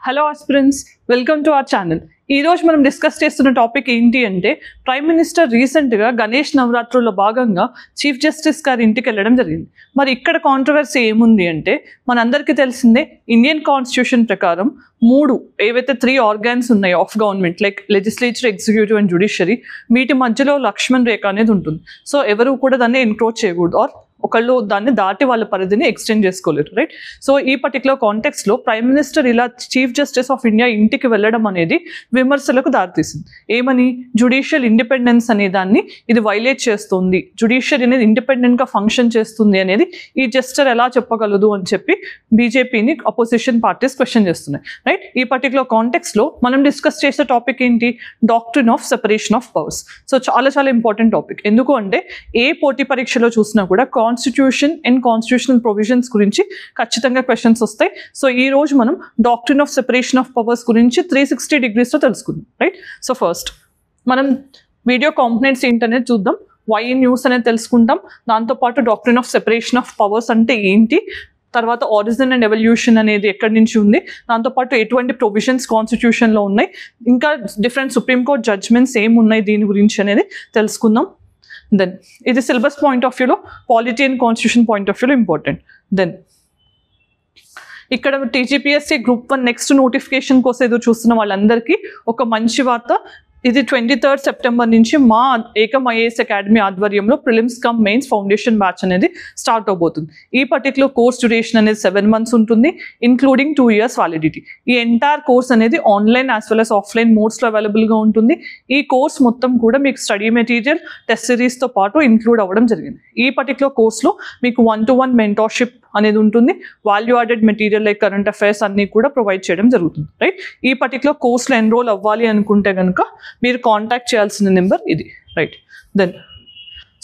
Hello aspirants, welcome to our channel. ఈ రోజు మనం డిస్కస్ చేస్తున్న టాపిక్ ఏంటి అంటే, ప్రైమ్ మినిస్టర్ రీసెంట్గా గణేష్ నవరాత్రుల్లో భాగంగా చీఫ్ జస్టిస్ గారి ఇంటికి వెళ్ళడం జరిగింది. మరి ఇక్కడ కాంట్రవర్సీ ఏముంది అంటే, మనందరికీ తెలిసిందే ఇండియన్ కాన్స్టిట్యూషన్ ప్రకారం ఏవైతే 3 ఆర్గాన్స్ ఉన్నాయో of government, like legislature, executive and judiciary, వీటి మధ్యలో లక్ష్మణ్ రేఖ అనేది ఉంటుంది. సో ఎవరు కూడా దాన్ని ఎన్క్రోచ్ చేయకూడదు, ఆర్ ఒకళ్ళు దాన్ని దాటి వాళ్ళ పరిధిని ఎక్స్టెండ్ చేసుకోలేరు, రైట్? సో ఈ పర్టికులర్ కాంటెక్స్లో ప్రైమ్ మినిస్టర్ ఇలా చీఫ్ జస్టిస్ ఆఫ్ ఇండియా ఇంటికి వెళ్ళడం అనేది విమర్శలకు దారితీసింది. ఏమని? జ్యుడిషియల్ ఇండిపెండెన్స్ అనే దాన్ని ఇది వైలేట్ చేస్తుంది, జ్యుడిషియరీ అనేది ఇండిపెండెంట్గా ఫంక్షన్ చేస్తుంది అనేది ఈ జస్టర్ ఎలా చెప్పగలదు అని చెప్పి బీజేపీని అపోజిషన్ పార్టీస్ క్వశ్చన్ చేస్తున్నాయి, రైట్? ఈ పర్టికులర్ కాంటెక్స్లో మనం డిస్కస్ చేసే టాపిక్ ఏంటి? Doctrine of separation of powers. So చాలా ఇంపార్టెంట్ టాపిక్. ఎందుకు అంటే ఏ పోటీ పరీక్షలో చూసినా కూడా కాన్స్టిట్యూషన్ అండ్ కాన్స్టిట్యూషనల్ ప్రొవిజన్స్ గురించి ఖచ్చితంగా క్వశ్చన్స్ వస్తాయి. సో ఈ రోజు మనం doctrine of separation of powers గురించి 360 degreesలో తెలుసుకుందాం, రైట్? సో ఫస్ట్ మనం వీడియో కాంపోనెంట్స్ ఏంటనేది చూద్దాం, వై న్యూస్ అనేది తెలుసుకుంటాం, దాంతోపాటు doctrine of separation of powers అంటే ఏంటి, తర్వాత ఆరిజిన్ అండ్ ఎవల్యూషన్ అనేది ఎక్కడి నుంచి ఉంది, దాంతోపాటు ఎటువంటి ప్రొవిజన్స్ కాన్స్టిట్యూషన్లో ఉన్నాయి, ఇంకా డిఫరెంట్ సుప్రీంకోర్టు జడ్జ్మెంట్స్ ఏమున్నాయి దీని గురించి అనేది తెలుసుకుందాం. దెన్ ఇది సిలబస్ పాయింట్ ఆఫ్ వ్యూలో, polity and constitution point of వ్యూలో ఇంపార్టెంట్. దెన్ ఇక్కడ టీజీపీఎస్సీ గ్రూప్ 1 నెక్స్ట్ నోటిఫికేషన్ కోసం ఎదురు చూస్తున్న వాళ్ళందరికీ ఒక మంచి వార్త. ఇది 23rd September నుంచి మా ఏకమ్ ఐఏఎస్ అకాడమీ ఆధ్వర్యంలో prelims cum mains foundation batch అనేది స్టార్ట్ అవబోతుంది. ఈ పర్టికులర్ కోర్స్ డ్యూరేషన్ అనేది 7 months ఉంటుంది, ఇంక్లూడింగ్ 2 years వ్యాలిడిటీ. ఈ ఎంటైర్ కోర్స్ అనేది online as well as offline మోడ్స్లో అవైలబుల్గా ఉంటుంది. ఈ కోర్స్ మొత్తం కూడా మీకు స్టడీ మెటీరియల్, టెస్ట్ సిరీస్తో పాటు ఇంక్లూడ్ అవ్వడం జరిగింది. ఈ పర్టికులర్ కోర్స్లో మీకు 1-to-1 మెంటర్షిప్ అనేది ఉంటుంది, value added material like current affairs అన్నీ కూడా ప్రొవైడ్ చేయడం జరుగుతుంది, రైట్? ఈ పర్టికులర్ కోర్స్లో ఎన్రోల్ అవ్వాలి అనుకుంటే కనుక మీరు కాంటాక్ట్ చేయాల్సిన నెంబర్ ఇది, రైట్? దెన్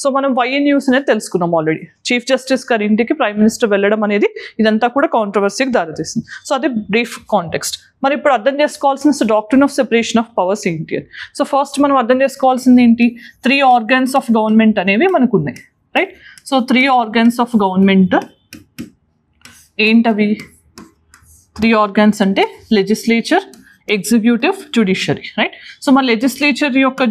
సో మనం వై న్యూస్ అనేది తెలుసుకున్నాం ఆల్రెడీ. చీఫ్ జస్టిస్ గారి ఇంటికి ప్రైమ్ మినిస్టర్ వెళ్ళడం అనేది ఇదంతా కూడా కాంట్రవర్సీకి దారితీస్తుంది. సో అది బ్రీఫ్ కాంటెక్స్ట్. మరి ఇప్పుడు అర్థం చేసుకోవాల్సిన doctrine of separation of powers ఏంటి అని. సో ఫస్ట్ మనం అర్థం చేసుకోవాల్సింది ఏంటి? 3 organs ఆఫ్ గవర్నమెంట్ అనేవి మనకు ఉన్నాయి, right? So 3 organs of government ఏంటవి? 3 organs అంటే legislature, executive, judiciary, right? So మన లెజిస్లేచర్ యొక్క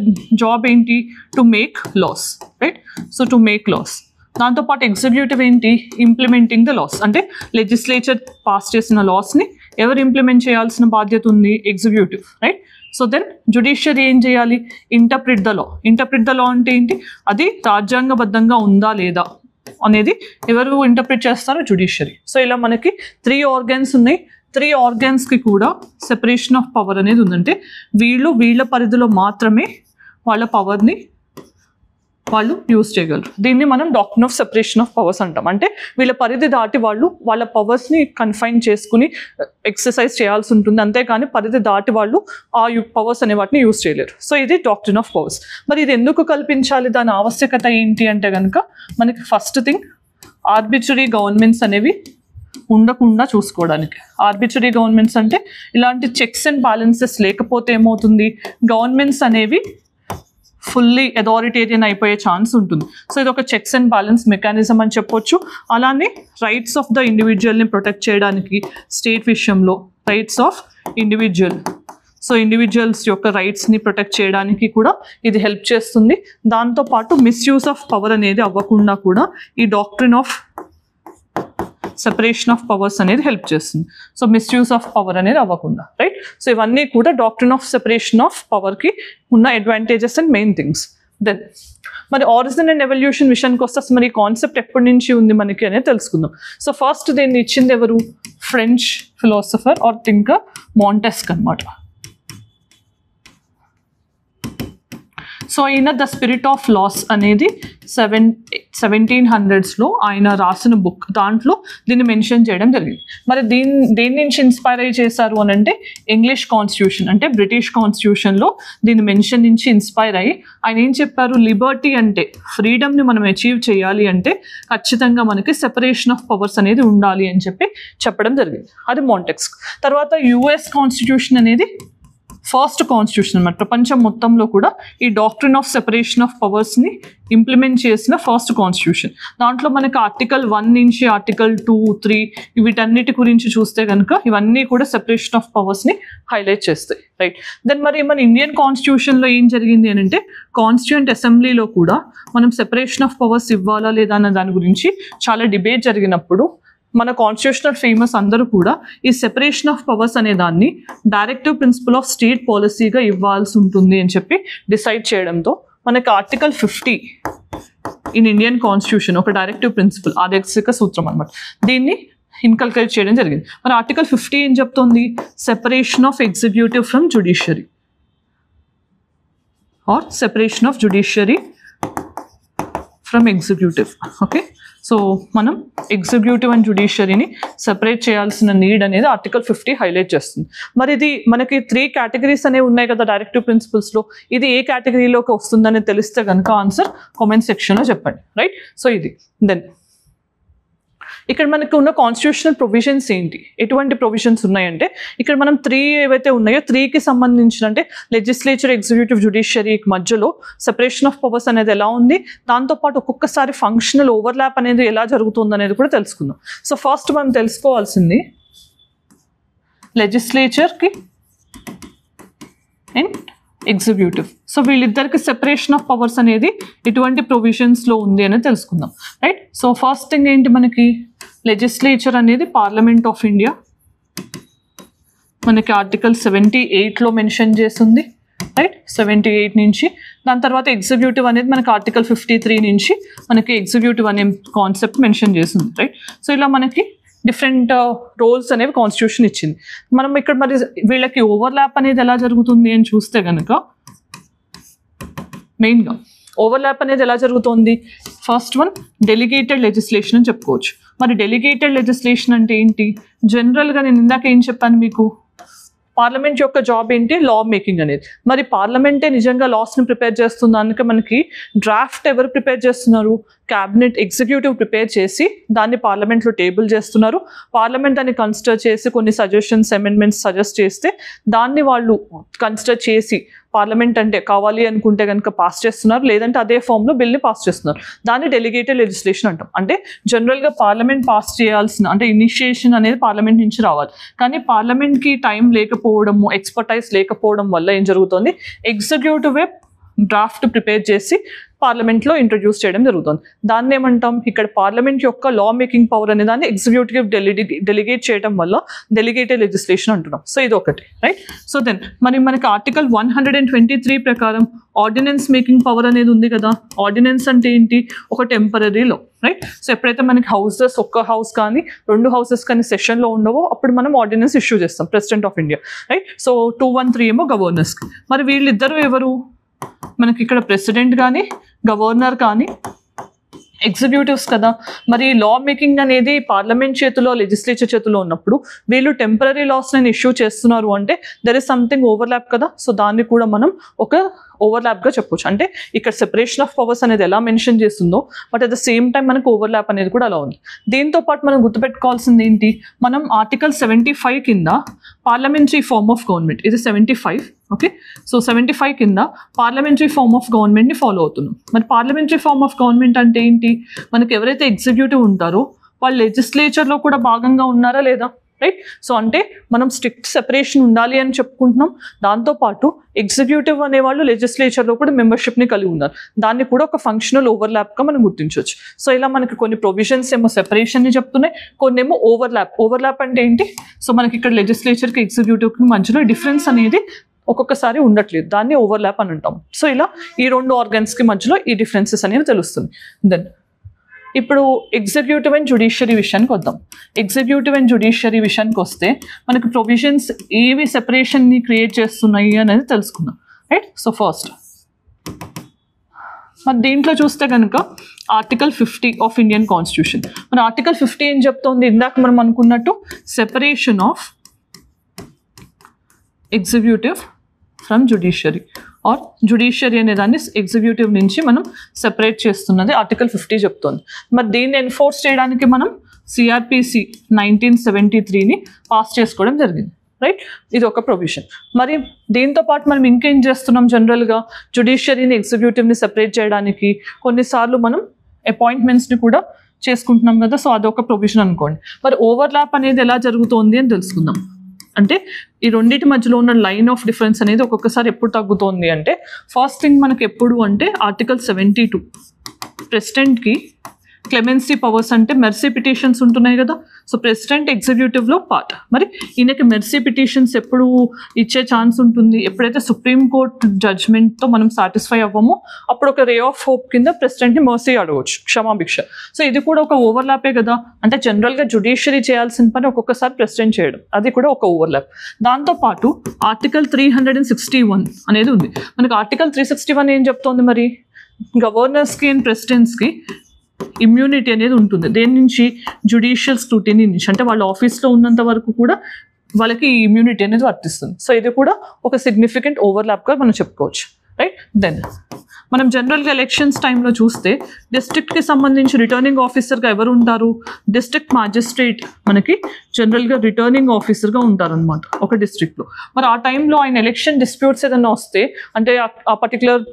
జాబ్ ఏంటి? To make laws, right? So to make laws. దాంతోపాటు ఎగ్జిక్యూటివ్ ఏంటి? Implementing the laws. అంటే లెజిస్లేచర్ పాస్ చేసిన లాస్ని ఎవరు ఇంప్లిమెంట్ చేయాల్సిన బాధ్యత ఉంది? Executive, right? So then judiciary ఏం చేయాలి? Interpret the law. Interpret the law అంటే ఏంటి? అది రాజ్యాంగబద్ధంగా ఉందా లేదా అనేది ఎవరు ఇంటర్ప్రిట్ చేస్తారో? జ్యుడిషియరీ. సో ఇలా మనకి 3 organs ఉన్నాయి. 3 organsకి కూడా సెపరేషన్ ఆఫ్ పవర్ అనేది ఉందంటే వీళ్ళ పరిధిలో మాత్రమే వాళ్ళ పవర్ని వాళ్ళు యూజ్ చేయగలరు. దీన్ని మనం doctrine of separation of powers అంటాం. అంటే వీళ్ళ పరిధి దాటి వాళ్ళు వాళ్ళ పవర్స్ని కన్ఫైన్ చేసుకుని ఎక్సర్సైజ్ చేయాల్సి ఉంటుంది, అంతేకాని పరిధి దాటి వాళ్ళు ఆ పవర్స్ అనే వాటిని యూజ్ చేయలేరు. సో ఇది డాక్ట్రిన్ ఆఫ్ పవర్స్. మరి ఇది ఎందుకు కల్పించాలి? దాని ఆవశ్యకత ఏంటి అంటే కనుక మనకి ఫస్ట్ థింగ్ ఆర్బిట్రరీ గవర్నమెంట్స్ అనేవి ఉండకుండా చూసుకోవడానికి. ఆర్బిట్రరీ గవర్నమెంట్స్ అంటే ఇలాంటి చెక్స్ అండ్ బ్యాలెన్సెస్ లేకపోతే ఏమవుతుంది? గవర్నమెంట్స్ అనేవి ఫుల్లీ అథారిటేరియన్ అయిపోయే ఛాన్స్ ఉంటుంది. సో ఇది ఒక చెక్స్ అండ్ బ్యాలెన్స్ మెకానిజం అని చెప్పొచ్చు. అలానే రైట్స్ ఆఫ్ ద ఇండివిజువల్ని ప్రొటెక్ట్ చేయడానికి స్టేట్ విషయంలో rights of individual, so individuals యొక్క రైట్స్ని ప్రొటెక్ట్ చేయడానికి కూడా ఇది హెల్ప్ చేస్తుంది. దాంతోపాటు మిస్యూజ్ ఆఫ్ పవర్ అనేది అవ్వకుండా కూడా ఈ doctrine of separation of powers అనేది హెల్ప్ చేస్తుంది. సో మిస్యూజ్ ఆఫ్ పవర్ అనేది అవ్వకుండా, రైట్? సో ఇవన్నీ కూడా డాక్ట్రిన్ ఆఫ్ సెపరేషన్ ఆఫ్ పవర్కి ఉన్న advantages and main things. Then మరి ఆరిజిన్ అండ్ ఎవల్యూషన్ విషయానికి వస్తే అసలు మరి కాన్సెప్ట్ ఎప్పటి నుంచి ఉంది మనకి అనేది తెలుసుకుందాం. సో ఫస్ట్ దీన్ని ఇచ్చింది ఎవరు? ఫ్రెంచ్ ఫిలాసఫర్ ఆర్ థింకర్ మాంటెస్క్ అనమాట. సో ఈయన ద స్పిరిట్ ఆఫ్ లాస్ అనేది 1700sలో ఆయన రాసిన బుక్, దాంట్లో దీన్ని మెన్షన్ చేయడం జరిగింది. మరి దేని నుంచి ఇన్స్పైర్ అయ్యి చేశారు అని అంటే ఇంగ్లీష్ కాన్స్టిట్యూషన్ అంటే బ్రిటిష్ కాన్స్టిట్యూషన్లో దీని మెన్షన్ నుంచి ఇన్స్పైర్ అయ్యి ఆయన ఏం చెప్పారు? లిబర్టీ అంటే ఫ్రీడమ్ని మనం అచీవ్ చేయాలి అంటే ఖచ్చితంగా మనకి సెపరేషన్ ఆఫ్ పవర్స్ అనేది ఉండాలి అని చెప్పి చెప్పడం జరిగింది. అది మాంటెస్క్. తర్వాత యుఎస్ కాన్స్టిట్యూషన్ అనేది ఫస్ట్ కాన్స్టిట్యూషన్ అన్నమాట. ప్రపంచం మొత్తంలో కూడా ఈ డాక్ట్రిన్ ఆఫ్ సెపరేషన్ ఆఫ్ పవర్స్ని ఇంప్లిమెంట్ చేసిన ఫస్ట్ కాన్స్టిట్యూషన్. దాంట్లో మనకి ఆర్టికల్ 1 నుంచి ఆర్టికల్ 2, 3 వీటన్నిటి గురించి చూస్తే కనుక ఇవన్నీ కూడా సెపరేషన్ ఆఫ్ పవర్స్ని హైలైట్ చేస్తాయి, రైట్. దెన్ మరి మన ఇండియన్ కాన్స్టిట్యూషన్లో ఏం జరిగింది అని అంటే కాన్స్టిట్యూయెంట్ అసెంబ్లీలో కూడా మనం సెపరేషన్ ఆఫ్ పవర్స్ ఇవ్వాలా లేదా అన్న దాని గురించి చాలా డిబేట్ జరిగినప్పుడు మన కాన్స్టిట్యూషనల్ ఫేమస్ అందరూ కూడా ఈ సెపరేషన్ ఆఫ్ పవర్స్ అనే దాన్ని డైరెక్టివ్ ప్రిన్సిపల్ ఆఫ్ స్టేట్ పాలసీగా ఇవ్వాల్సి ఉంటుంది అని చెప్పి డిసైడ్ చేయడంతో మనకి ఆర్టికల్ 50 ఇన్ ఇండియన్ కాన్స్టిట్యూషన్ ఒక డైరెక్టివ్ ప్రిన్సిపల్, ఆదేశిక సూత్రం అనమాట, దీన్ని ఇన్కల్కేట్ చేయడం జరిగింది. మరి ఆర్టికల్ 50 ఏం చెప్తుంది? Separation of executive from judiciary or separation of judiciary from executive. Okay, so మనం ఎగ్జిక్యూటివ్ అండ్ జుడిషియరీని సెపరేట్ చేయాల్సిన నీడ్ అనేది ఆర్టికల్ 50 హైలైట్ చేస్తుంది. మరి ఇది మనకి 3 కేటగిరీస్ అనేవి ఉన్నాయి కదా డైరెక్టివ్ ప్రిన్సిపల్స్లో. ఇది ఏ కేటగిరీలోకి వస్తుందని తెలిస్తే కనుక ఆన్సర్ కామెంట్ సెక్షన్లో చెప్పండి, రైట్. సో ఇది దెన్ ఇక్కడ మనకు ఉన్న కాన్స్టిట్యూషనల్ ప్రొవిజన్స్ ఏంటి, ఎటువంటి ప్రొవిజన్స్ ఉన్నాయంటే ఇక్కడ మనం 3 ఏవైతే ఉన్నాయో 3కి సంబంధించిన అంటే లెజిస్లేచర్, ఎగ్జిక్యూటివ్, జుడిషియరీ మధ్యలో సెపరేషన్ ఆఫ్ పవర్స్ అనేది ఎలా ఉంది, దాంతోపాటు ఒక్కొక్కసారి ఫంక్షనల్ ఓవర్లాప్ అనేది ఎలా జరుగుతుంది అనేది కూడా తెలుసుకుందాం. సో ఫస్ట్ మనం తెలుసుకోవాల్సింది లెజిస్లేచర్కి అండ్ ఎగ్జిక్యూటివ్. సో వీళ్ళిద్దరికి సెపరేషన్ ఆఫ్ పవర్స్ అనేది ఎటువంటి ప్రొవిజన్స్లో ఉంది అనేది తెలుసుకుందాం, రైట్. సో ఫస్ట్ థింగ్ ఏంటి, మనకి లెజిస్లేచర్ అనేది పార్లమెంట్ ఆఫ్ ఇండియా మనకి ఆర్టికల్ 78లో మెన్షన్ చేస్తుంది, రైట్. 78 నుంచి. దాని తర్వాత ఎగ్జిక్యూటివ్ అనేది మనకి ఆర్టికల్ 53 నుంచి మనకి ఎగ్జిక్యూటివ్ అనే కాన్సెప్ట్ మెన్షన్ చేస్తుంది, రైట్. సో ఇలా మనకి డిఫరెంట్ రోల్స్ అనేవి కాన్స్టిట్యూషన్ ఇచ్చింది. మనం ఇక్కడ మరి వీళ్ళకి ఓవర్లాప్ అనేది ఎలా జరుగుతుంది అని చూస్తే కనుక మెయిన్గా ఓవర్లాప్ అనేది ఎలా జరుగుతుంది, ఫస్ట్ వన్ డెలిగేటెడ్ లెజిస్లేషన్ అని చెప్పుకోవచ్చు. మరి డెలిగేటెడ్ లెజిస్లేషన్ అంటే ఏంటి? జనరల్గా నేను ఇందాక ఏం చెప్పాను మీకు, పార్లమెంట్ యొక్క జాబ్ ఏంటి, లా మేకింగ్ అనేది. మరి పార్లమెంటే నిజంగా లాస్ని ప్రిపేర్ చేస్తుంది. అందుకే మనకి డ్రాఫ్ట్ ఎవరు ప్రిపేర్ చేస్తున్నారు, క్యాబినెట్ ఎగ్జిక్యూటివ్ ప్రిపేర్ చేసి దాన్ని పార్లమెంట్లో టేబుల్ చేస్తున్నారు. పార్లమెంట్ దాన్ని కన్సిడర్ చేసి కొన్ని సజెషన్స్, అమెండ్మెంట్స్ సజెస్ట్ చేస్తే దాన్ని వాళ్ళు కన్సిడర్ చేసి పార్లమెంట్ అంటే కావాలి అనుకుంటే కనుక పాస్ చేస్తున్నారు, లేదంటే అదే ఫామ్లో బిల్ని పాస్ చేస్తున్నారు. దాన్ని డెలిగేటెడ్ లెజిస్లేషన్ అంటాం. అంటే జనరల్గా పార్లమెంట్ పాస్ చేయాల్సిన అంటే ఇనిషియేషన్ అనేది పార్లమెంట్ నుంచి రావాలి. కానీ పార్లమెంట్కి టైం లేకపోవడము, ఎక్స్పర్టైజ్ లేకపోవడం వల్ల ఏం జరుగుతుంది, ఎగ్జిక్యూటివే డ్రాఫ్ట్ ప్రిపేర్ చేసి పార్లమెంట్లో ఇంట్రడ్యూస్ చేయడం జరుగుతుంది. దాన్ని ఏమంటాం, ఇక్కడ పార్లమెంట్ యొక్క లా మేకింగ్ పవర్ అనే దాన్ని ఎగ్జిక్యూటివ్ డెలిగేట్ చేయడం వల్ల డెలిగేటెడ్ లెజిస్లేషన్ అంటున్నాం. సో ఇది ఒకటి, రైట్. సో దెన్ మనకి ఆర్టికల్ 123 ప్రకారం ఆర్డినెన్స్ మేకింగ్ పవర్ అనేది ఉంది కదా. ఆర్డినెన్స్ అంటే ఏంటి, ఒక టెంపరీ లా, రైట్. సో ఎప్పుడైతే మనకి హౌసెస్, ఒక్క హౌస్ కానీ 2 హౌసెస్ కానీ సెషన్లో ఉండవో అప్పుడు మనం ఆర్డినెన్స్ ఇష్యూ చేస్తాం, president of India, right. So 213 ఏమో గవర్నర్స్కి. మరి వీళ్ళిద్దరూ ఎవరు, మనకి ఇక్కడ ప్రెసిడెంట్ కానీ గవర్నర్ కానీ ఎగ్జిక్యూటివ్స్ కదా. మరి లా మేకింగ్ అనేది పార్లమెంట్ చేతిలో, లెజిస్లేచర్ చేతిలో ఉన్నప్పుడు వీళ్ళు టెంపరీ లాస్ నేను ఇష్యూ చేస్తున్నారు అంటే దెర్ ఇస్ సంథింగ్ ఓవర్లాప్ కదా. సో దాన్ని కూడా మనం ఒక ఓవర్లాప్గా చెప్పొచ్చు. అంటే ఇక్కడ సెపరేషన్ ఆఫ్ పవర్స్ అనేది ఎలా మెన్షన్ చేస్తుందో but at the same time మనకు ఓవర్లాప్ అనేది కూడా అలా ఉంది. దీంతో పాటు మనం గుర్తుపెట్టుకోవాల్సింది ఏంటి, మనం ఆర్టికల్ 75 కింద పార్లమెంటరీ ఫార్మ్ ఆఫ్ గవర్నమెంట్, ఇది 75, ఓకే. సో 75 కింద పార్లమెంటరీ ఫార్మ్ ఆఫ్ గవర్నమెంట్ని ఫాలో అవుతున్నాం. మరి పార్లమెంటరీ ఫార్మ్ ఆఫ్ గవర్నమెంట్ అంటే ఏంటి, మనకి ఎవరైతే ఎగ్జిక్యూటివ్ ఉంటారో వాళ్ళు లెజిస్లేచర్లో కూడా భాగంగా ఉన్నారా లేదా, రైట్. సో అంటే మనం స్ట్రిక్ట్ సెపరేషన్ ఉండాలి అని చెప్పుకుంటున్నాం. దాంతోపాటు ఎగ్జిక్యూటివ్ అనేవాళ్ళు లెజిస్లేచర్లో కూడా మెంబర్షిప్ని కలిగి ఉన్నారు. దాన్ని కూడా ఒక ఫంక్షనల్ ఓవర్లాప్గా మనం గుర్తించవచ్చు. సో ఇలా మనకి కొన్ని ప్రొవిజన్స్ ఏమో సెపరేషన్ని చెప్తున్నాయి, కొన్ని ఏమో ఓవర్లాప్. ఓవర్లాప్ అంటే ఏంటి, సో మనకి ఇక్కడ లెజిస్లేచర్కి ఎగ్జిక్యూటివ్కి మధ్యలో డిఫరెన్స్ అనేది ఒక్కొక్కసారి ఉండట్లేదు, దాన్ని ఓవర్లాప్ అని అంటాం. సో ఇలా ఈ 2 ఆర్గన్స్కి మధ్యలో ఈ డిఫరెన్సెస్ అనేవి తెలుస్తుంది. దెన్ ఇప్పుడు ఎగ్జిక్యూటివ్ అండ్ జుడిషియరీ విషయానికి వద్దాం. ఎగ్జిక్యూటివ్ అండ్ జుడిషియరీ విషయానికి వస్తే మనకి ప్రొవిజన్స్ ఏవి సెపరేషన్ని క్రియేట్ చేస్తున్నాయి అనేది తెలుసుకుందాం, రైట్. సో ఫస్ట్ మరి దీంట్లో చూస్తే కనుక ఆర్టికల్ 50 ఆఫ్ ఇండియన్ కాన్స్టిట్యూషన్. మన ఆర్టికల్ 50 ఏం చెప్తోంది, ఇందాక మనం అనుకున్నట్టు separation of executive from judiciary or judiciary అనే దాన్ని ఎగ్జిక్యూటివ్ నుంచి మనం సెపరేట్ చేస్తున్నది ఆర్టికల్ 50 చెప్తోంది. మరి దీన్ని ఎన్ఫోర్స్ చేయడానికి మనం CRPC 1973ని పాస్ చేసుకోవడం జరిగింది, రైట్, ఇది ఒక ప్రొవిజన్. మరి దీంతో పాటు మనం ఇంకేం చేస్తున్నాం, జనరల్గా జ్యుడిషియరీని ఎగ్జిక్యూటివ్ని సెపరేట్ చేయడానికి కొన్నిసార్లు మనం అపాయింట్మెంట్స్ని కూడా చేసుకుంటున్నాం కదా, సో అదొక ప్రొవిజన్ అనుకోండి. మరి ఓవర్లాప్ అనేది ఎలా జరుగుతోంది అని తెలుసుకుందాం. అంటే ఈ రెండింటి మధ్యలో ఉన్న లైన్ ఆఫ్ డిఫరెన్స్ అనేది ఒక్కొక్కసారి ఎప్పుడు తగ్గుతోంది అంటే, ఫస్ట్ థింగ్ మనకి ఎప్పుడు అంటే ఆర్టికల్ 72 ప్రెసిడెంట్కి క్లెమెన్సీ పవర్స్ అంటే మెర్సీ పిటిషన్స్ ఉంటున్నాయి కదా, సో ప్రెసిడెంట్ ఎగ్జిక్యూటివ్లో పార్ట్. మరి ఈయనకి మెర్సీ పిటిషన్స్ ఎప్పుడు ఇచ్చే ఛాన్స్ ఉంటుంది, ఎప్పుడైతే సుప్రీంకోర్టు జడ్జ్మెంట్తో మనం సాటిస్ఫై అవ్వమో అప్పుడు ఒక రే ఆఫ్ హోప్ కింద ప్రెసిడెంట్ని మెర్సీ అడగవచ్చు, క్షమాభిక్ష. సో ఇది కూడా ఒక ఓవర్లాపే కదా, అంటే జనరల్గా జ్యుడిషియరీ చేయాల్సిన పని ఒక్కొక్కసారి ప్రెసిడెంట్ చేయడం, అది కూడా ఒక ఓవర్లాప్. దాంతోపాటు ఆర్టికల్ 361 అనేది ఉంది మనకి. ఆర్టికల్ 361 ఏం చెప్తోంది, మరి గవర్నర్స్కి అండ్ ప్రెసిడెంట్స్కి ఇమ్యూనిటీ అనేది ఉంటుంది. దేని నుంచి, జ్యుడిషియల్ స్క్రూటినీ నుంచి, అంటే వాళ్ళ ఆఫీస్లో ఉన్నంత వరకు కూడా వాళ్ళకి ఈ ఇమ్యూనిటీ అనేది వర్తిస్తుంది. సో ఇది కూడా ఒక సిగ్నిఫికెంట్ ఓవర్లాప్గా మనం చెప్పుకోవచ్చు, రైట్. దెన్ మనం జనరల్గా ఎలక్షన్స్ టైంలో చూస్తే డిస్ట్రిక్ట్కి సంబంధించి రిటర్నింగ్ ఆఫీసర్గా ఎవరు ఉంటారు, డిస్ట్రిక్ట్ మ్యాజిస్ట్రేట్ మనకి జనరల్గా రిటర్నింగ్ ఆఫీసర్గా ఉంటారనమాట ఒక డిస్ట్రిక్ట్లో. మరి ఆ టైంలో ఆయన ఎలక్షన్ డిస్ప్యూట్స్ ఏదైనా వస్తే, అంటే ఆ పర్టికులర్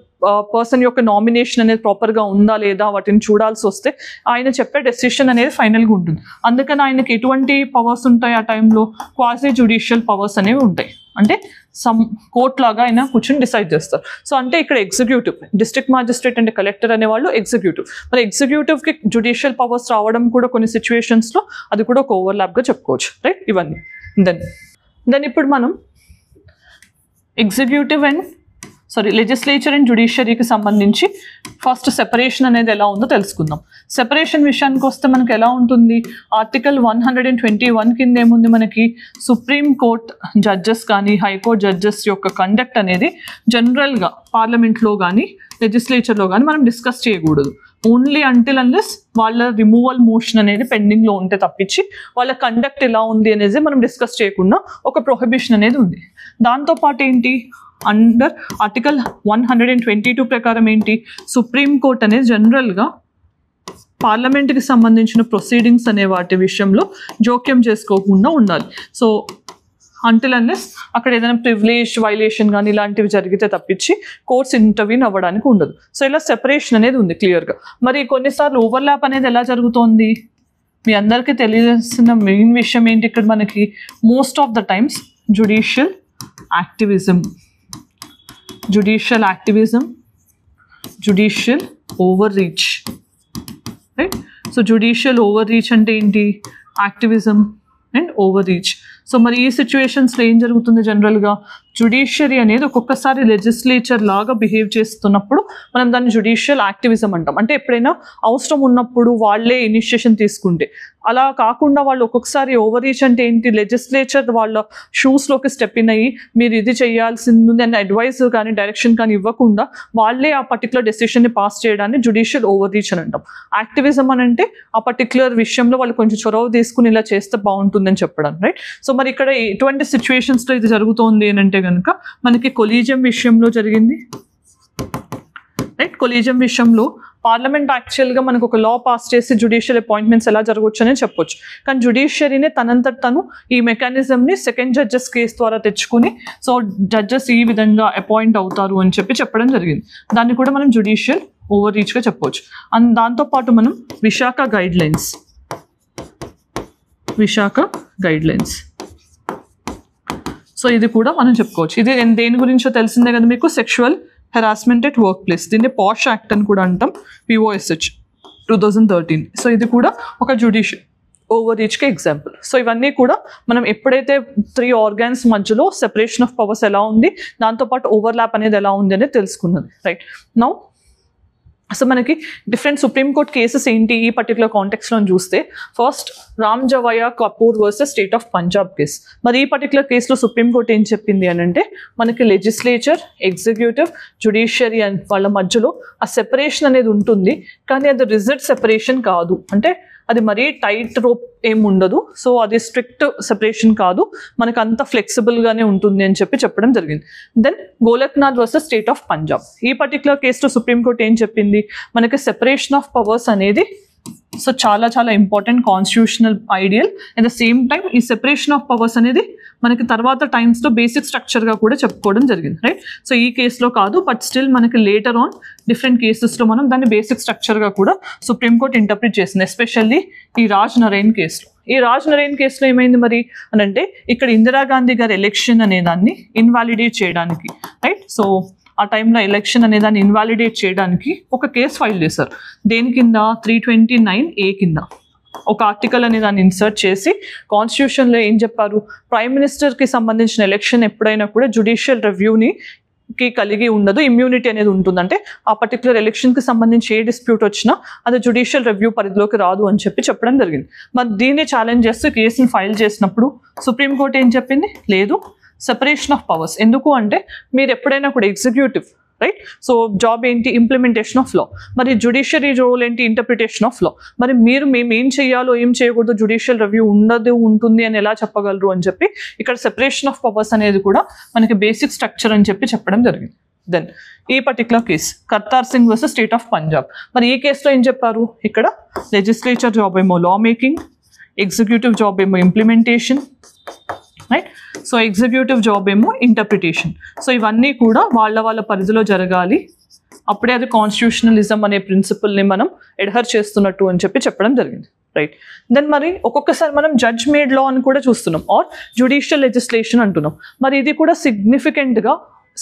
పర్సన్ యొక్క నామినేషన్ అనేది ప్రాపర్గా ఉందా లేదా వాటిని చూడాల్సి వస్తే ఆయన చెప్పే డెసిషన్ అనేది ఫైనల్గా ఉంటుంది. అందుకని ఆయనకి ఎటువంటి పవర్స్ ఉంటాయి ఆ టైంలో, క్వాజీ జ్యుడిషియల్ పవర్స్ అనేవి ఉంటాయి. అంటే సమ్ కోర్ట్ లాగా ఆయన కూర్చొని డిసైడ్ చేస్తారు. సో అంటే ఇక్కడ ఎగ్జిక్యూటివ్, డిస్ట్రిక్ట్ మ్యాజిస్ట్రేట్ అంటే కలెక్టర్ అనేవాళ్ళు ఎగ్జిక్యూటివ్. మరి ఎగ్జిక్యూటివ్కి జ్యుడిషియల్ పవర్స్ రావడం కూడా కొన్ని సిచ్యువేషన్స్లో అది కూడా ఒక ఓవర్లాప్గా చెప్పుకోవచ్చు, రైట్. ఇవన్నీ దెన్ ఇప్పుడు మనం ఎగ్జిక్యూటివ్ అండ్ లెజిస్లేచర్ అండ్ జ్యుడిషియరీకి సంబంధించి ఫస్ట్ సెపరేషన్ అనేది ఎలా ఉందో తెలుసుకుందాం. సెపరేషన్ విషయానికి వస్తే మనకి ఎలా ఉంటుంది, ఆర్టికల్ 121 కింద ఏముంది మనకి, సుప్రీం కోర్ట్ జడ్జెస్ కానీ హైకోర్టు జడ్జెస్ యొక్క కండక్ట్ అనేది జనరల్గా పార్లమెంట్లో కానీ లెజిస్లేచర్లో కానీ మనం డిస్కస్ చేయకూడదు. ఓన్లీ అంటిల్ అన్లెస్ వాళ్ళ రిమూవల్ మోషన్ అనేది పెండింగ్లో ఉంటే తప్పించి వాళ్ళ కండక్ట్ ఎలా ఉంది అనేది మనం డిస్కస్ చేయకుండా ఒక ప్రొహిబిషన్ అనేది ఉంది. దాంతోపాటు ఏంటి, అండర్ ఆర్టికల్ 122 ప్రకారం ఏంటి, సుప్రీంకోర్టు అనేది జనరల్గా పార్లమెంట్కి సంబంధించిన ప్రొసీడింగ్స్ అనే వాటి విషయంలో జోక్యం చేసుకోకుండా ఉండాలి. సో అంటిల్ అన్లెస్ అక్కడ ఏదైనా ప్రివిలేజ్ వైలేషన్ కానీ ఇలాంటివి జరిగితే తప్పించి కోర్ట్స్ ఇంటర్వ్యూన్ అవ్వడానికి ఉండదు. సో ఇలా సెపరేషన్ అనేది ఉంది క్లియర్గా. మరి కొన్నిసార్లు ఓవర్లాప్ అనేది ఎలా జరుగుతోంది, మీ అందరికీ తెలియాల్సిన మెయిన్ విషయం ఏంటి ఇక్కడ మనకి, most of the times judicial activism, judicial over reach, right. So judicial over reach అంటే ఏంటి, activism and over reach. So మరి ఈ సిచ్యువేషన్స్లో ఏం జరుగుతుంది, జనరల్గా జ్యుడిషియరీ అనేది ఒక్కొక్కసారి లెజిస్లేచర్ లాగా బిహేవ్ చేస్తున్నప్పుడు మనం దాన్ని జ్యుడిషియల్ యాక్టివిజం అంటాం. అంటే ఎప్పుడైనా అవసరం ఉన్నప్పుడు వాళ్ళే ఇనిషియేషన్ తీసుకుంటే, అలా కాకుండా వాళ్ళు ఒక్కొక్కసారి ఓవర్ రీచ్ అంటే ఏంటి, లెజిస్లేచర్ వాళ్ళ షూస్లోకి స్టెప్ ఇన్ అయ్యి మీరు ఇది చేయాల్సింది అని అడ్వైస్ కానీ డైరెక్షన్ కానీ ఇవ్వకుండా వాళ్ళే ఆ పర్టికులర్ డెసిషన్ని పాస్ చేయడాన్ని జ్యుడిషియల్ ఓవర్ రీచ్ అని అంటాం. యాక్టివిజం అని అంటే ఆ పర్టికులర్ విషయంలో వాళ్ళు కొంచెం చొరవ తీసుకుని ఇలా చేస్తే బాగుంటుందని చెప్పడం, రైట్. సో మరి ఇక్కడ ఎటువంటి సిచ్యువేషన్స్లో ఇది జరుగుతోంది అని అంటే కనుక మనకి కొలీజియం విషయంలో జరిగింది, రైట్. కొలీజియం విషయంలో పార్లమెంట్ యాక్చువల్గా మనకు ఒక లా పాస్ చేసి జ్యుడిషియల్ అపాయింట్మెంట్స్ ఎలా జరగవచ్చు అని చెప్పొచ్చు. కానీ జ్యుడిషియరీనే తనంతట తను ఈ మెకానిజంని సెకండ్ జడ్జెస్ కేసు ద్వారా తెచ్చుకుని, సో జడ్జెస్ ఈ విధంగా అపాయింట్ అవుతారు అని చెప్పడం జరిగింది. దాన్ని కూడా మనం జ్యుడిషియల్ ఓవర్ రీచ్గా చెప్పవచ్చు. అండ్ దాంతోపాటు మనం విశాఖ గైడ్ లైన్స్, సో ఇది కూడా మనం చెప్పుకోవచ్చు. ఇది దేని గురించో తెలిసిందే కదా మీకు, sexual harassment at work place, దీన్ని పాష్ యాక్ట్ అని కూడా అంటాం, POSH 2013. సో ఇది కూడా ఒక జ్యుడిషియల్ ఓవర్ రీచ్కి ఎగ్జాంపుల్. సో ఇవన్నీ కూడా మనం ఎప్పుడైతే 3 ఆర్గాన్స్ మధ్యలో సెపరేషన్ ఆఫ్ పవర్స్ ఎలా ఉంది, దాంతోపాటు ఓవర్లాప్ అనేది ఎలా ఉంది అనేది తెలుసుకున్నది, రైట్. నౌ సో మనకి డిఫరెంట్ సుప్రీంకోర్టు కేసెస్ ఏంటి ఈ పర్టికులర్ కాంటెక్స్లో చూస్తే, first Ramjawaya Kapur versus state of Punjab case. మరి ఈ పర్టికులర్ కేసులో సుప్రీంకోర్టు ఏం చెప్పింది అని అంటే, మనకి లెజిస్లేచర్, ఎగ్జిక్యూటివ్, జ్యుడిషియరీ అండ్ వాళ్ళ మధ్యలో ఆ సెపరేషన్ అనేది ఉంటుంది, కానీ అది రిజిడ్ సెపరేషన్ కాదు. అంటే అది మరీ టైట్ రోప్ ఏమి ఉండదు, సో అది స్ట్రిక్ట్ సెపరేషన్ కాదు, మనకు అంత ఫ్లెక్సిబుల్గానే ఉంటుంది అని చెప్పడం జరిగింది. Then Golaknath versus state of Punjab, ఈ పర్టికులర్ కేసులో సుప్రీంకోర్టు ఏం చెప్పింది, మనకి సెపరేషన్ ఆఫ్ పవర్స్ అనేది సో చాలా చాలా important constitutional ideal. At the same time ఈ సెపరేషన్ ఆఫ్ పవర్స్ అనేది మనకి తర్వాత టైమ్స్లో బేసిక్ స్ట్రక్చర్గా కూడా చెప్పుకోవడం జరిగింది, రైట్. సో ఈ కేసులో కాదు, బట్ స్టిల్ మనకి లేటర్ ఆన్ డిఫరెంట్ కేసెస్లో మనం దాన్ని బేసిక్ స్ట్రక్చర్గా కూడా సుప్రీంకోర్టు ఇంటర్ప్రిట్ చేసింది, ఎస్పెషల్లీ ఈ రాజ్ నరైన్ కేసులో. ఈ రాజ్ నరైన్ కేసులో ఏమైంది మరి అని అంటే, ఇక్కడ ఇందిరాగాంధీ గారి ఎలక్షన్ అనే దాన్ని ఇన్వాలిడేట్ చేయడానికి, రైట్. సో ఆ టైంలో ఎలక్షన్ అనే దాన్ని ఇన్వాలిడేట్ చేయడానికి ఒక కేసు ఫైల్ చేశారు. దేని కింద? 329A కింద ఒక ఆర్టికల్ అనే దాన్ని ఇన్సర్ట్ చేసి కాన్స్టిట్యూషన్లో ఏం చెప్పారు, ప్రైమ్ మినిస్టర్కి సంబంధించిన ఎలక్షన్ ఎప్పుడైనా కూడా జ్యుడిషియల్ రివ్యూని కలిగి ఉండదు, ఇమ్యూనిటీ అనేది ఉంటుంది. అంటే ఆ పర్టికులర్ ఎలక్షన్కి సంబంధించి ఏ డిస్ప్యూట్ వచ్చినా అది జ్యుడిషియల్ రివ్యూ పరిధిలోకి రాదు అని చెప్పడం జరిగింది. మరి దీన్ని ఛాలెంజ్ చేస్తూ కేసుని ఫైల్ చేసినప్పుడు సుప్రీంకోర్టు ఏం చెప్పింది, లేదు, సెపరేషన్ ఆఫ్ పవర్స్. ఎందుకు అంటే మీరు ఎప్పుడైనా కూడా ఎగ్జిక్యూటివ్, రైట్. సో జాబ్ ఏంటి? Implementation of law. మరి జ్యుడిషియరీ రోల్ ఏంటి? Interpretation of law. మరి మేము ఏం చేయాలో ఏం చేయకూడదు, జ్యుడిషియల్ రివ్యూ ఉంటుంది అని ఎలా చెప్పగలరు అని చెప్పి ఇక్కడ సెపరేషన్ ఆఫ్ పవర్స్ అనేది కూడా మనకి బేసిక్ స్ట్రక్చర్ అని చెప్పడం జరిగింది. దెన్ ఈ particular case Kartar Singh versus state of Punjab. మరి ఈ కేసులో ఏం చెప్పారు, ఇక్కడ లెజిస్లేచర్ జాబ్ ఏమో లా మేకింగ్, ఎగ్జిక్యూటివ్ జాబ్ ఏమో implementation, right. So executive job ఏమో ఇంటర్ప్రిటేషన్. సో ఇవన్నీ కూడా వాళ్ళ పరిధిలో జరగాలి, అప్పుడే అది కాన్స్టిట్యూషనలిజం అనే ప్రిన్సిపల్ని మనం ఎడ్హర్ చేస్తున్నట్టు అని చెప్పడం జరిగింది, రైట్. దెన్ మరి ఒక్కొక్కసారి మనం జడ్జ్ మేడ్ లా అని కూడా చూస్తున్నాం, ఆర్ జ్యుడిషియల్ లెజిస్లేషన్ అంటున్నాం. మరి ఇది కూడా సిగ్నిఫికెంట్గా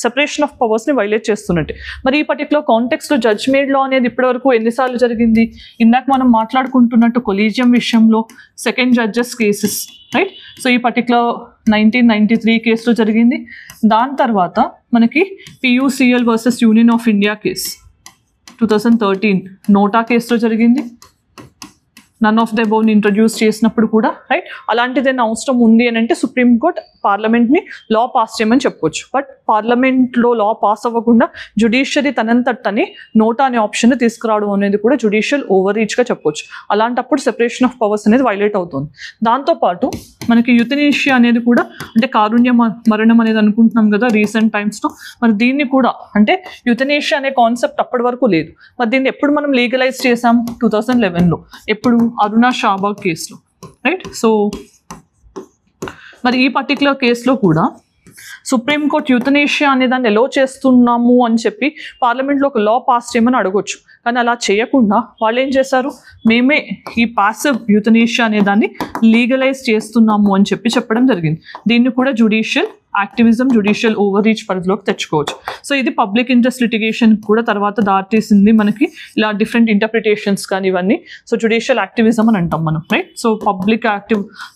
సెపరేషన్ ఆఫ్ పవర్స్ని వైలేట్ చేస్తున్నట్టే. మరి ఈ పర్టికులర్ కాంటెక్స్లో జడ్జ్ మేడ్ లా అనేది ఇప్పటివరకు ఎన్నిసార్లు జరిగింది? ఇందాక మనం మాట్లాడుకుంటున్నట్టు కొలీజియం విషయంలో second judges cases, right. So ఈ పర్టికులర్ 1993 కేసులో జరిగింది. దాని తర్వాత మనకి PUCL versus union of India case 2013 నోటా కేసులో జరిగింది. నన్ ఆఫ్ ద అబౌవ్ని ఇంట్రడ్యూస్ చేసినప్పుడు కూడా, రైట్. అలాంటిదైనా అవసరం ఉంది అని అంటే సుప్రీంకోర్టు పార్లమెంట్ని లా పాస్ చేయమని చెప్పొచ్చు. బట్ పార్లమెంట్లో లా పాస్ అవ్వకుండా జ్యుడిషియరీ తనంతటని నోటా అనే ఆప్షన్ తీసుకురావడం అనేది కూడా జ్యుడిషియల్ ఓవర్ రీచ్గా చెప్పొచ్చు. అలాంటప్పుడు సెపరేషన్ ఆఫ్ పవర్స్ అనేది వైలేట్ అవుతుంది. దాంతోపాటు మనకి యుతనేషియా అనేది కూడా, అంటే కారుణ్య మరణం అనేది అనుకుంటున్నాం కదా రీసెంట్ టైమ్స్లో, మరి దీన్ని కూడా అంటే యుతనేషియా అనే కాన్సెప్ట్ అప్పటి వరకు లేదు. మరి దీన్ని ఎప్పుడు మనం లీగలైజ్ చేసాం? 2011లో. ఎప్పుడు? అరుణా షాబాగ్ కేసులో, రైట్. సో మరి ఈ పర్టికులర్ కేసులో కూడా సుప్రీంకోర్టు యూతనేషియా అనే దాన్ని ఎలో చేస్తున్నాము అని చెప్పి పార్లమెంట్లో ఒక లా పాస్ చేయమని అడగొచ్చు. కానీ అలా చేయకుండా వాళ్ళు ఏం చేశారు, మేమే ఈ పాసివ్ యూతనేషియా అనే దాన్ని లీగలైజ్ చేస్తున్నాము అని చెప్పడం జరిగింది. దీన్ని కూడా judicial activism, judicial over reach పరిధిలోకి తెచ్చుకోవచ్చు. సో ఇది పబ్లిక్ ఇంట్రెస్ట్ లిటిగేషన్ కూడా తర్వాత దారితీసింది మనకి, ఇలా డిఫరెంట్ ఇంటర్ప్రిటేషన్స్ కానీ ఇవన్నీ. సో జ్యుడిషియల్ యాక్టివిజం అని అంటాం మనం, right. So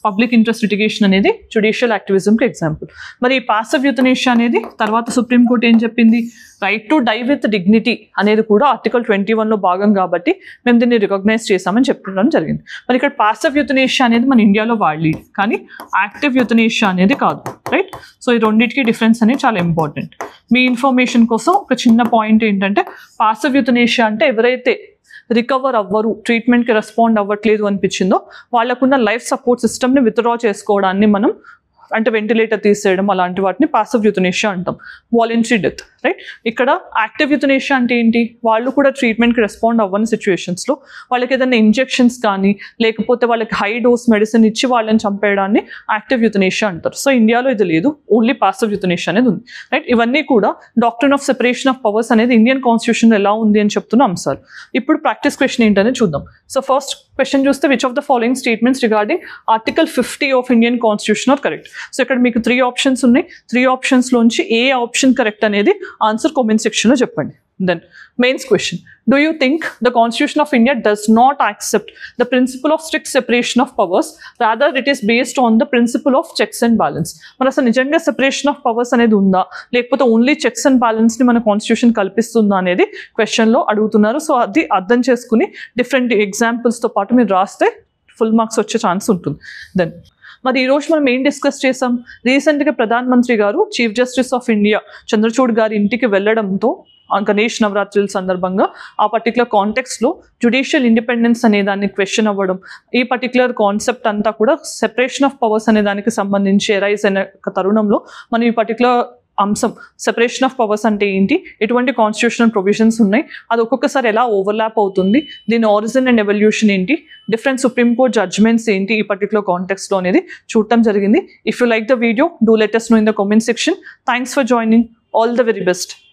public interest litigation అనేది జ్యుడిషియల్ యాక్టివిజంకి ఎగ్జాంపుల్. మరి ఈ పాసివ్ యూతనేషియా అనేది తర్వాత సుప్రీంకోర్టు ఏం చెప్పింది, right to die with dignity అనేది కూడా ఆర్టికల్ 21లో భాగం కాబట్టి మేము దీన్ని రికగ్నైజ్ చేసామని చెప్పడం జరిగింది. మరి ఇక్కడ పాసివ్ యూతనేషియా అనేది మన ఇండియాలో వాడలేదు, కానీ యాక్టివ్ యూతనేషియా అనేది కాదు, రైట్. సో ఈ రెండింటికి డిఫరెన్స్ అనేది చాలా ఇంపార్టెంట్. మీ ఇన్ఫర్మేషన్ కోసం ఒక చిన్న పాయింట్ ఏంటంటే, పాసివ్ యూతనేషియా అంటే ఎవరైతే రికవర్ అవ్వరు, ట్రీట్మెంట్కి రెస్పాండ్ అవ్వట్లేదు అనిపించిందో వాళ్ళకున్న లైఫ్ సపోర్ట్ సిస్టమ్ని విత్డ్రా చేసుకోవడాన్ని మనం, అంటే వెంటిలేటర్ తీసేయడం అలాంటి వాటిని పాసివ్ యూతనేషియా అంటాం. Voluntary death, right. ఇక్కడ యాక్టివ్ యూతనేషియా అంటే ఏంటి, వాళ్ళు కూడా ట్రీట్మెంట్కి రెస్పాండ్ అవ్వని సిచ్యువేషన్స్లో వాళ్ళకి ఏదైనా ఇంజెక్షన్స్ కానీ లేకపోతే వాళ్ళకి హై డోస్ మెడిసిన్ ఇచ్చి వాళ్ళని చంపేయడాన్ని యాక్టివ్ యూతనేషియా అంటారు. సో ఇండియాలో ఇది లేదు, ఓన్లీ పాసివ్ యూతనేషియా అనేది ఉంది, రైట్. ఇవన్నీ కూడా doctrine of separation of powers అనేది ఇండియన్ కాన్స్టిట్యూషన్ ఎలా ఉంది అని చెప్తున్న అంశాలు. ఇప్పుడు ప్రాక్టీస్ క్వశ్చన్ ఏంటనేది చూద్దాం. సో ఫస్ట్ క్వశ్చన్ చూస్తే, which of the following statements regarding article 50 of Indian constitution are correct? So ఇక్కడ మీకు 3 ఆప్షన్స్ ఉన్నాయి. 3 ఆప్షన్స్లోంచి ఏ ఆప్షన్ కరెక్ట్ అనేది ఆన్సర్ కామెంట్ సెక్షన్లో చెప్పండి. Then mains question, do you think the Constitution of India does not accept the principle of strict separation of powers, rather it is based on the principle of checks and balance? మన అసలు నిజంగా separation of powers అనేది ఉందా, లేకపోతే only checks and balance ని మన constitution కల్పిస్తుందా అనేది క్వశ్చన్లో అడుగుతున్నారు. సో అది అర్థం చేసుకుని డిఫరెంట్ ఎగ్జాంపుల్స్తో పాటు మీరు రాస్తే ఫుల్ మార్క్స్ వచ్చే ఛాన్స్ ఉంటుంది. దెన్ మరి ఈరోజు మనం ఏం డిస్కస్ చేసాం, రీసెంట్గా ప్రధానమంత్రి గారు chief justice of India Chandrachud గారి ఇంటికి వెళ్ళడంతో గణేష్ నవరాత్రుల సందర్భంగా ఆ పర్టికులర్ కాంటెక్స్లో జ్యుడిషియల్ ఇండిపెండెన్స్ అనే దాన్ని క్వశ్చన్ అవ్వడం, ఈ పర్టికులర్ కాన్సెప్ట్ అంతా కూడా సెపరేషన్ ఆఫ్ పవర్స్ అనే దానికి సంబంధించి ఎరైజ్ అయిన తరుణంలో మనం ఈ పర్టికులర్ అంశం సెపరేషన్ ఆఫ్ పవర్స్ అంటే ఏంటి, ఎటువంటి కాన్స్టిట్యూషనల్ ప్రొవిజన్స్ ఉన్నాయి, అది ఒక్కొక్కసారి ఎలా ఓవర్లాప్ అవుతుంది, దీని ఆరిజిన్ అండ్ ఎవల్యూషన్ ఏంటి, డిఫరెంట్ సుప్రీం కోర్ట్ జడ్జ్మెంట్స్ ఏంటి ఈ పర్టికులర్ కాంటెక్స్లో అనేది చూడటం జరిగింది. If you like the video, do let us know in the comment section. Thanks for joining. All the very best.